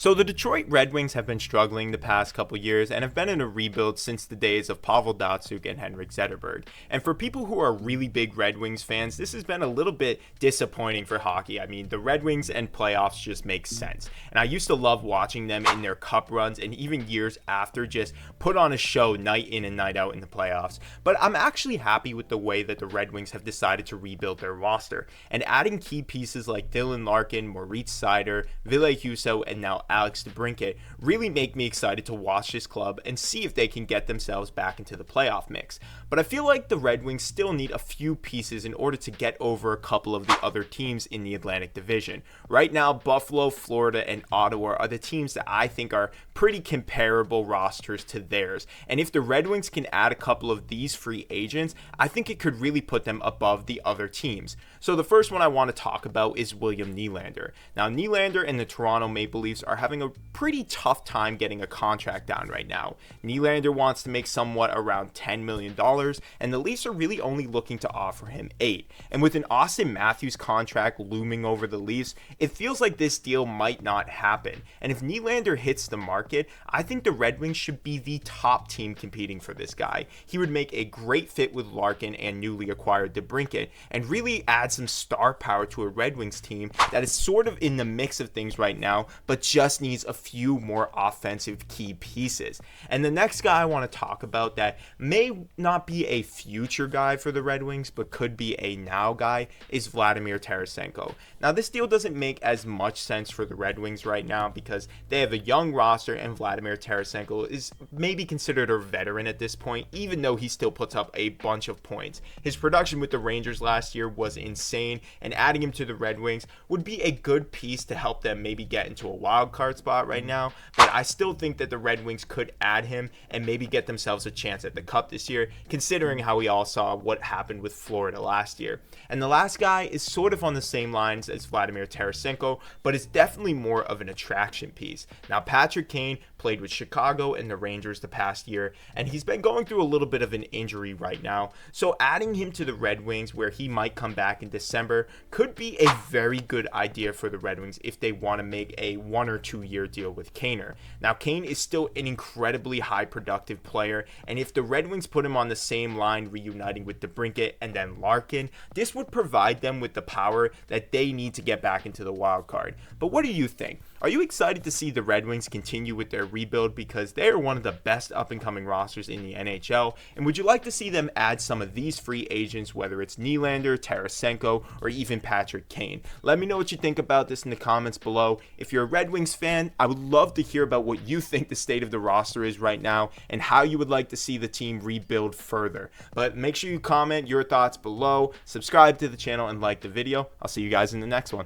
So the Detroit Red Wings have been struggling the past couple years and have been in a rebuild since the days of Pavel Datsyuk and Henrik Zetterberg. And for people who are really big Red Wings fans, this has been a little bit disappointing for hockey. I mean, the Red Wings and playoffs just make sense. And I used to love watching them in their cup runs and even years after just put on a show night in and night out in the playoffs. But I'm actually happy with the way that the Red Wings have decided to rebuild their roster. And adding key pieces like Dylan Larkin, Moritz Seider, Ville Husso, and now Alex DeBrincat really make me excited to watch this club and see if they can get themselves back into the playoff mix. But I feel like the Red Wings still need a few pieces in order to get over a couple of the other teams in the Atlantic Division. Right now, Buffalo, Florida, and Ottawa are the teams that I think are pretty comparable rosters to theirs. And if the Red Wings can add a couple of these free agents, I think it could really put them above the other teams. So the first one I want to talk about is William Nylander. Now, Nylander and the Toronto Maple Leafs are having a pretty tough time getting a contract down right now. Nylander wants to make somewhat around $10 million, and the Leafs are really only looking to offer him $8 million. And with an Austin Matthews contract looming over the Leafs, it feels like this deal might not happen. And if Nylander hits the market, I think the Red Wings should be the top team competing for this guy. He would make a great fit with Larkin and newly acquired DeBrincat, and really add some star power to a Red Wings team that is sort of in the mix of things right now, but just needs a few more offensive key pieces. And the next guy I want to talk about that may not be a future guy for the Red Wings, but could be a now guy, is Vladimir Tarasenko. Now, this deal doesn't make as much sense for the Red Wings right now because they have a young roster, and Vladimir Tarasenko is maybe considered a veteran at this point, even though he still puts up a bunch of points. His production with the Rangers last year was insane, and adding him to the Red Wings would be a good piece to help them maybe get into a wild card spot right now. But I still think that the Red Wings could add him and maybe get themselves a chance at the Cup this year, considering how we all saw what happened with Florida last year. And the last guy is sort of on the same lines as Vladimir Tarasenko, but it's definitely more of an attraction piece. Now, Patrick Kane played with Chicago and the Rangers the past year, and he's been going through a little bit of an injury right now. So adding him to the Red Wings, where he might come back in December, could be a very good idea for the Red Wings if they want to make a 1 or 2 year deal with Kaner. Now, Kane is still an incredibly high productive player, and if the Red Wings put him on the same line, reuniting with DeBrincat and then Larkin, this would provide them with the power that they need to get back into the wild card. But what do you think? Are you excited to see the Red Wings continue with their rebuild because they are one of the best up-and-coming rosters in the NHL? And would you like to see them add some of these free agents, whether it's Nylander, Tarasenko, or even Patrick Kane? Let me know what you think about this in the comments below. If you're a Red Wings fan, I would love to hear about what you think the state of the roster is right now and how you would like to see the team rebuild further. But make sure you comment your thoughts below, subscribe to the channel, and like the video. I'll see you guys in the next one.